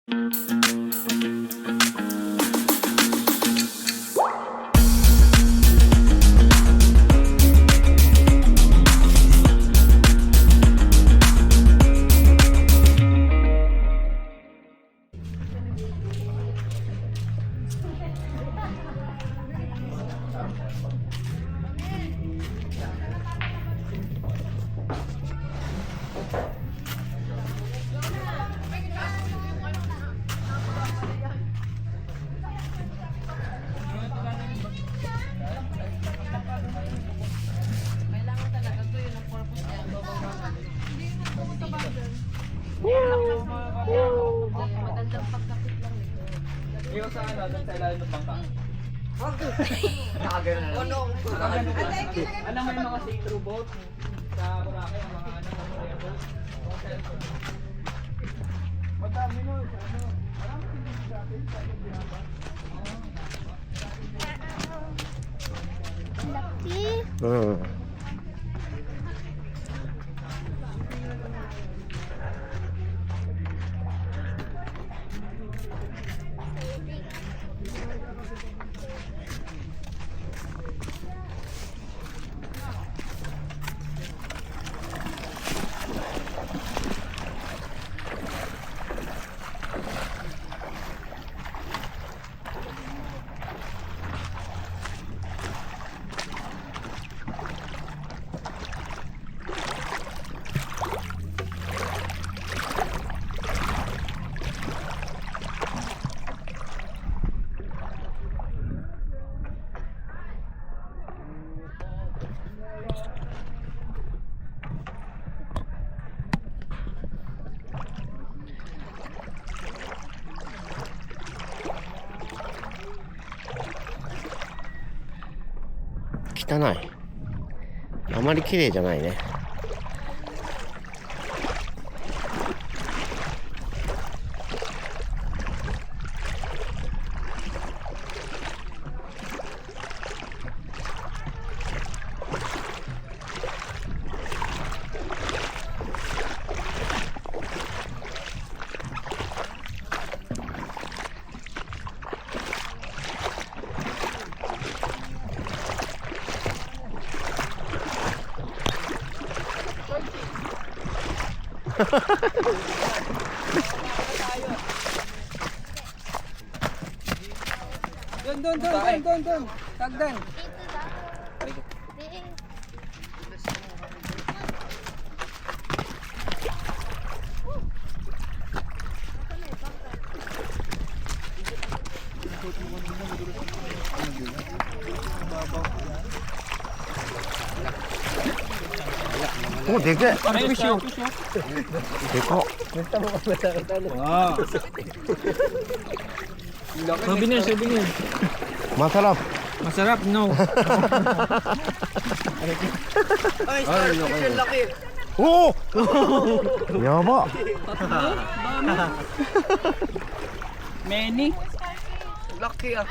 Yung sa ano, doon sa ilalim ng bangka. Ano may mga see-through boat sa Boracay, ang mga ano, mga boat. Madami no, ano. Marami din sa atin sa Binaba. Laki.汚い。あまり綺麗じゃないね。Doon. Tagdan.お、でけえ。でかっ。Souvenir. Masarap. Masarap, no? Oh! Yaba. Many. Laki ah.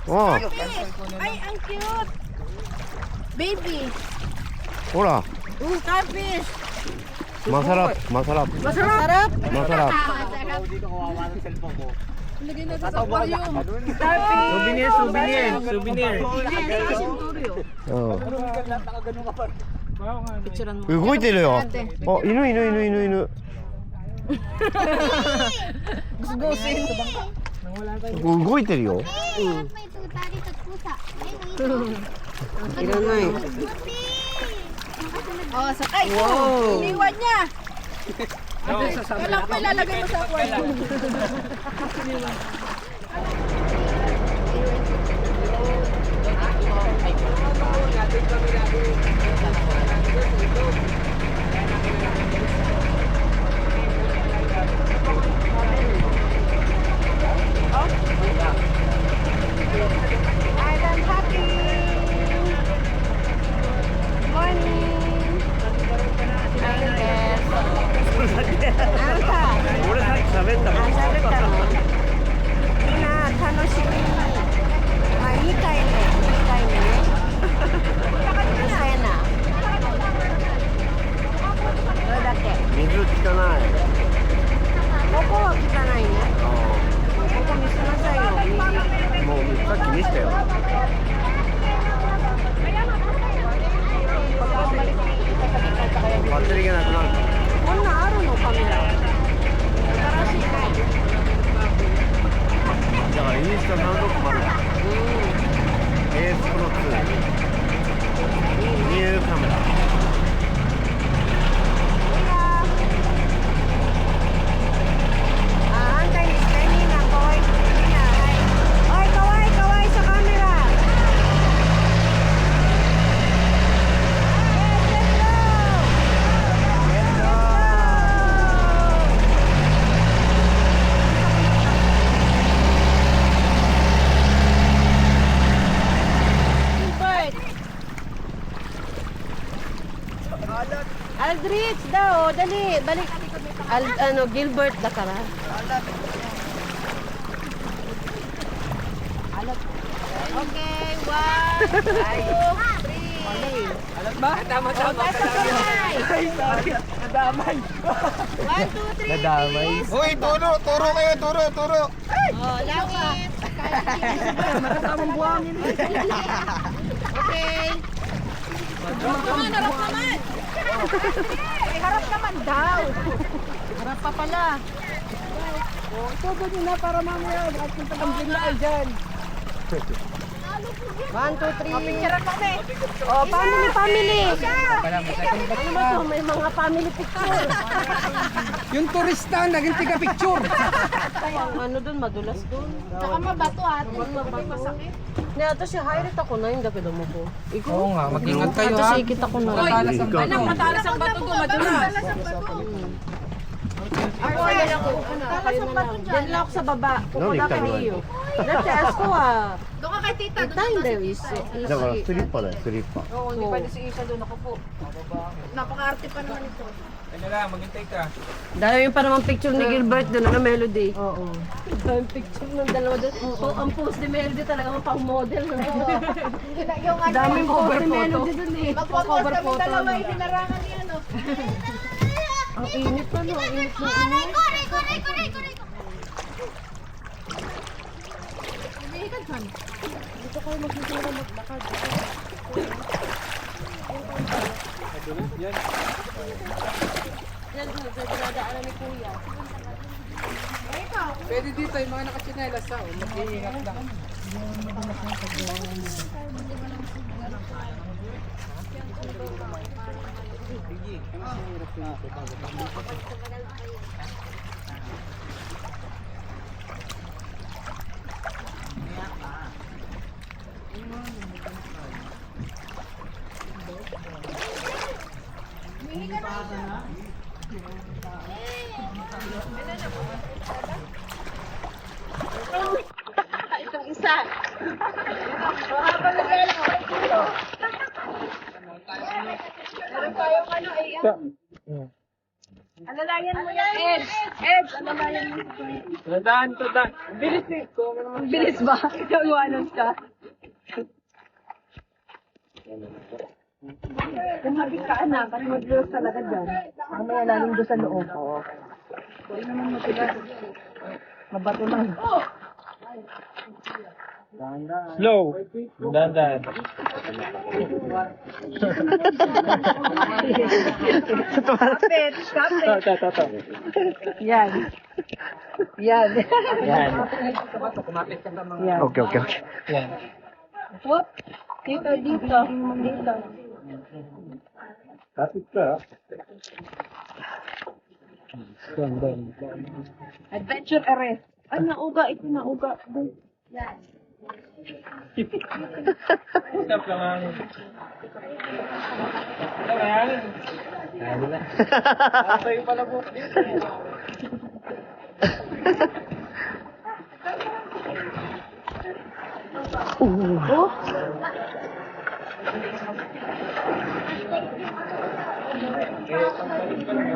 Oh, Ay, ang cute! Baby! hola. Starfish! Masarap. Masarap! Masarap. Dito kawawa ng cellphone ko. Lagay natin sa aquarium. Souvenir. Oh. Nakagano ka pa. Picturean mo. 動いてるよ。あ、犬。動いてるよ。 Oh, sakay! Wow! Iniwan niya! Kailangan ko ilalagay mo sa aquarium. Island happy! Morning! ない。ここは汚いね。ここ見せなさいよ。もうさっき見せたよ。バッテリーがなくなる。こんなんあるのカメラ。新しいね。だからインスタ360。AS Pro 2。ニューカメラ。Antay, stay Nina, boy. Nina, hi. Oy, kaway sa camera. Yes, let's go. Let's go. Gilbert. Aldrich daw, dali, balik. Gilbert da kara. Okay, 1, 2, 3. Alat ba? Tama-tama. Ay, sorry. Nadamay. 1, 2, 3, please. Uy, turo kayo, turo. Oh, langit. Makasamang buhangin. Okay. Harap naman. Harap naman daw. Harap pa pala. Tubo nyo na para mamaya. At punta kang biglaan dyan. 1, 2, 3. Picturean kami. Oh, family. Ano ba to? May mga family picture. Yung turista, naging tiga-picture. Ang ano dun, madulas dun. Saka mabato ate. Masakit. Ito si Hirit ako na yung dapat mo po. Ikaw? Oo nga, mag-ingat kayo Ito ha. si kita ko na. Matalas ang bato. Matalas ang bato doon, madulas. Ako, yan ako. Kayo na lang. Yan lang ako sa baba. Pupunta ka niyo. Dati, asko ah. Doon ka kay tita. Time there is. だからスリッパだよ、スリッパ。 Oo, hindi pwede si Isa doon ako po. Napaka-arte pa naman ito. Ano lang, maghintay ka. Dahil yung pa naman picture ni Gilbert doon, ano Melody? Oo. Dahil picture ng dalawa doon. Oh, ang post ni Melody talaga pang model. Daming post ni Melody doon eh. Mag-cover photo. Dalawa yung hinarangan niya, no? Ang init pa, no? Ang init na ano. Dito kayo magsisimula maglakad. Yan doon, sa dinadaanan ni Kuya. Pwede dito yung mga nakachinelas sa mag-iingat lang. Itong isa. Meron tayong ano ay alalayan mo yan, Ed. Ed, alalayan mo. Tandaan. Bilis eh. Bilis ba? Iwanan ka. Kung habit ka anak, at mag-dress talaga dyan. Mamaya lalim doon sa loob. Oo. Huwag naman matigas. Mabato lang. Slow. Dandan. Kapit. Ito. Yan. Yan. Yan. Yan. Okay, okay, okay. Yan. Whoop. Dito. Kapit ka. Adventure arrest. Ay, nauga. Ito nauga. Yan. Stop lang ang... Ito ba yan? Ano na? Tayo pala po. Oh.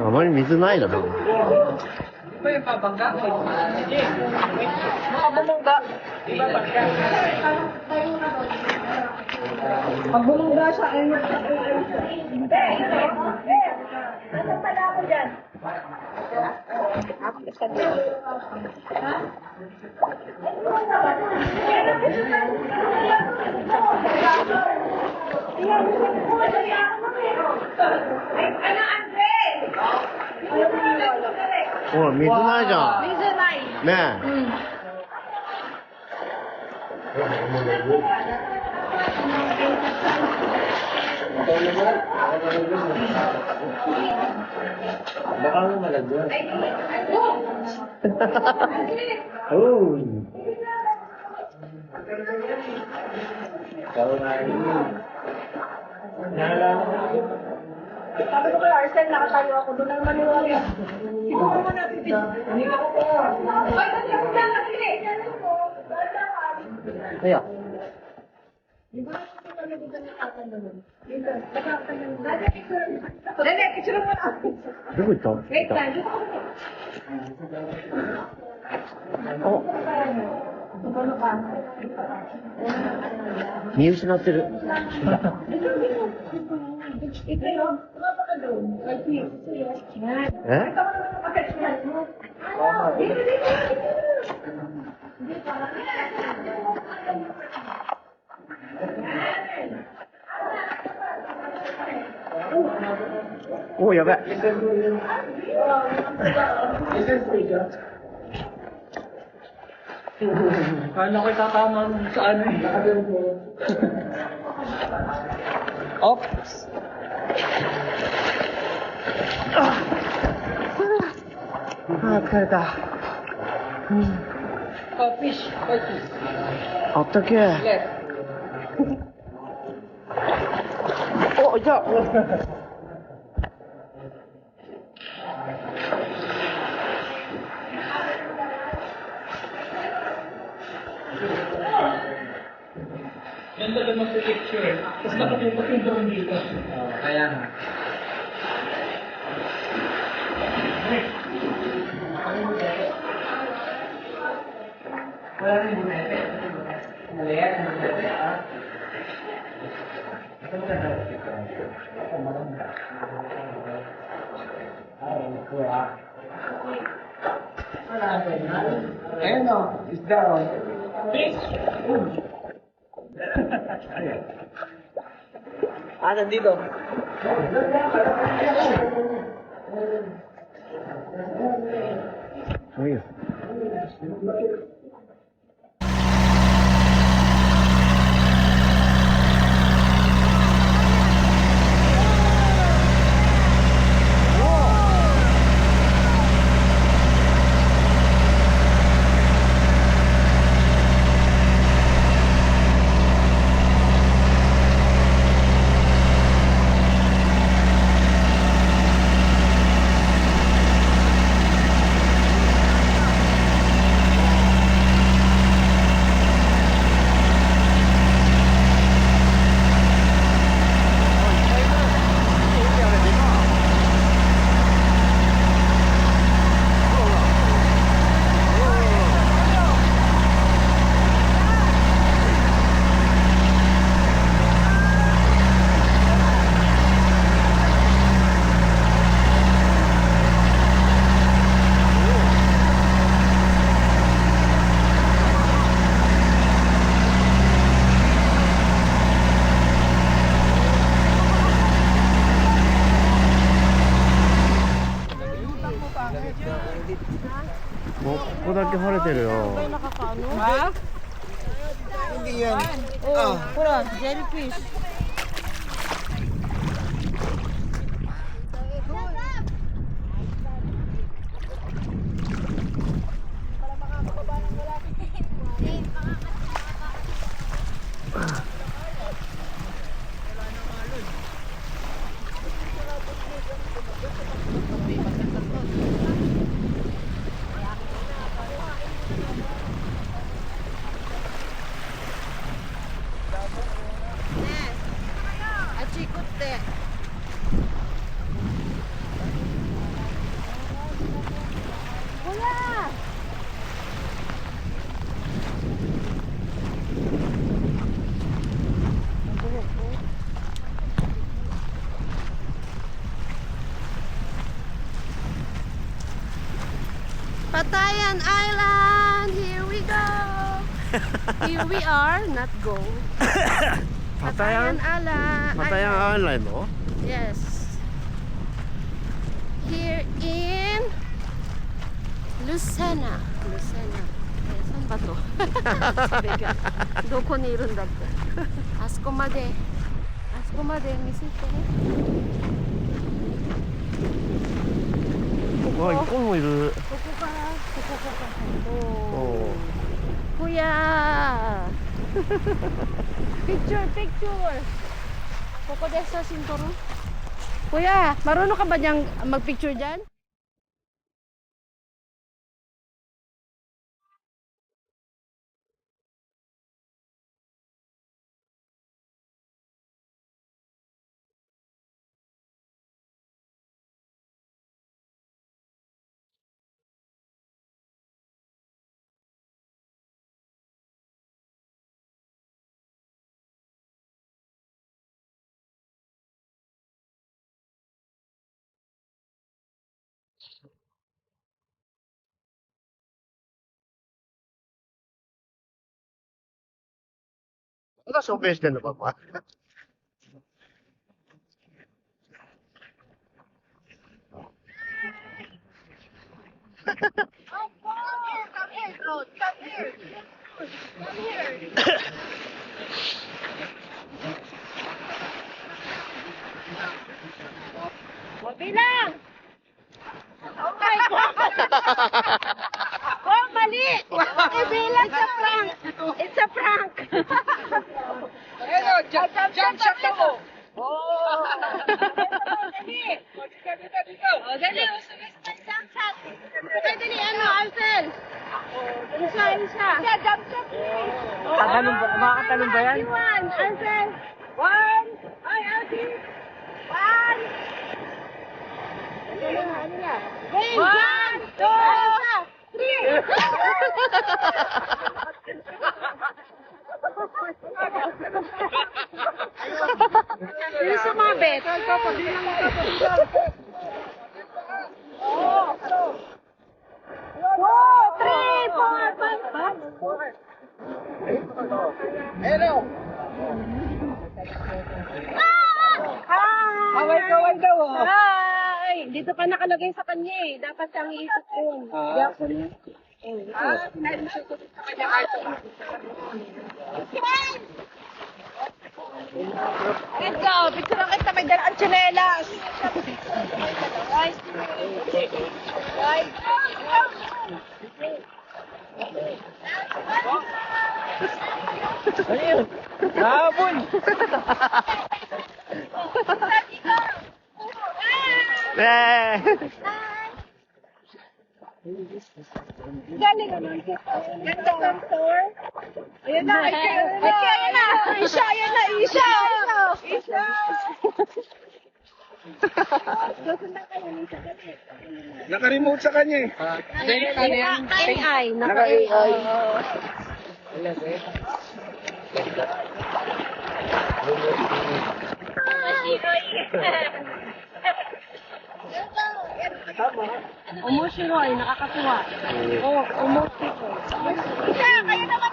あまり水ないだろ。 Ba yung babangga? Sige. Mga bumangga. Di ba bangga? Pag bumungga siya, ay Nasaan pala ako dyan? 어, 미즈나이잖아. 미즈나이. 네. Baka mo malagyan. Oh! Ikaw na yun. Naalala ko. Sabi ko kay Arcel, nakatayo ako doon ang maniwala. Ikaw ko man natin. Hindi ka ko. Ay, kasi ako lang kasi. Kaya? Dali, picture mo na. 누구 있다? Wait lang.見失ってる。 Ito yun. Mga pa doon.え おやべ。 Kala ko tatama sa ano eh. Oops!疲れた。fish. あったけえ。お、いた。 Ganda ba mag-picture? Tapos nakatutok yung drone dito. Kaya nga. Wala rin bunete. Maliit, bunete, ah. Ito mo ganda mag-picture. Ako maganda. Ay, kuha. Wala rin. Ayun o, isda o. Fish! Nandito. Ayun. 뭐, 코다게 화려대로요. Patayan Island! Here we go! Here we are, not go. Patayan Island. Patayan Island, no? Yes. Here in Lucena. Lucena. Eh, saan ba to? Sabega. Doko ni irundak. Asko made. Asko made misite. あ、一個もいる。ここからここか。おおお。Kuya! Picture, picture! Koko de sa sinturo. Kuya, marunong ka ba niyang magpicture dyan?まだ証明してんのか、お前。Bilang! Okay, oh, mali! Ibilang sa prank! It's a prank! Hello, jump shot ako. Dali, jump shot! Dali, ano, Alfred? Isa. Yeah, jump shot. Makakatalong ba yan? One, Alfred! One. Ay, Ate. One. Game! One, two, three. Sino sumabit? Hello. Kaway daw. Ay, dito pa nakalagay sa kanya eh. Dapat siyang iisip yun. Let's go. Picture lang kita. May dalang tsinelas. Guys. Guys. Ano yun? Habol! Eh. Galing naman. Ganda ng tour. Ayan na. Ayan na. Isha. Ayan na. Isha. Isha. Naka-remote sa kanya eh. AI. Naka-AI. Umushiro ay nakakatuwa. Oh, umushiro. Isha. Kayo naman.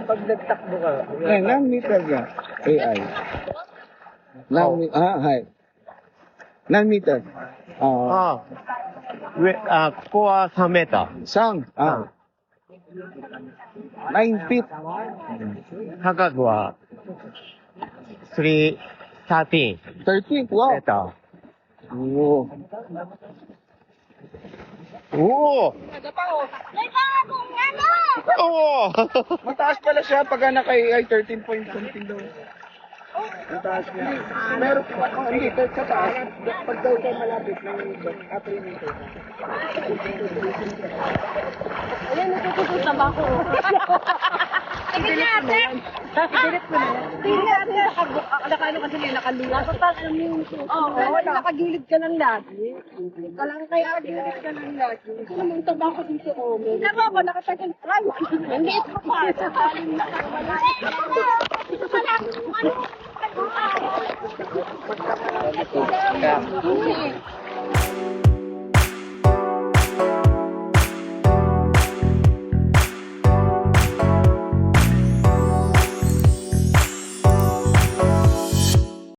Pag nagtakbo ka, Eh, 何メーターが AI? 何メーター、はい。何メーターああ、ここは3メーター。 3。あ9 feet。高くは13 13? メ Wow. ータ Oo. ー。おおおお Mataas pala siya pag naka-AI 13 point something daw. Ang taas niya. Meron pa, hindi, sa taas. Pag daw kayo malapit ng 3 meters. Ayan, natututo ba ako? Tigil natin! Tigil mo na. Tigil natin! Nakano kasi nila nakalula. Dapat alam mo yung oo, nakagilid ka lang lagi. Kalang kaya gilid ka lang lagi. Gusto naman tabako dito, oh. Nako ako, nakatagal. Ay, hindi ito pa. Sakaling nakawala. Ito pala, ano? Pagka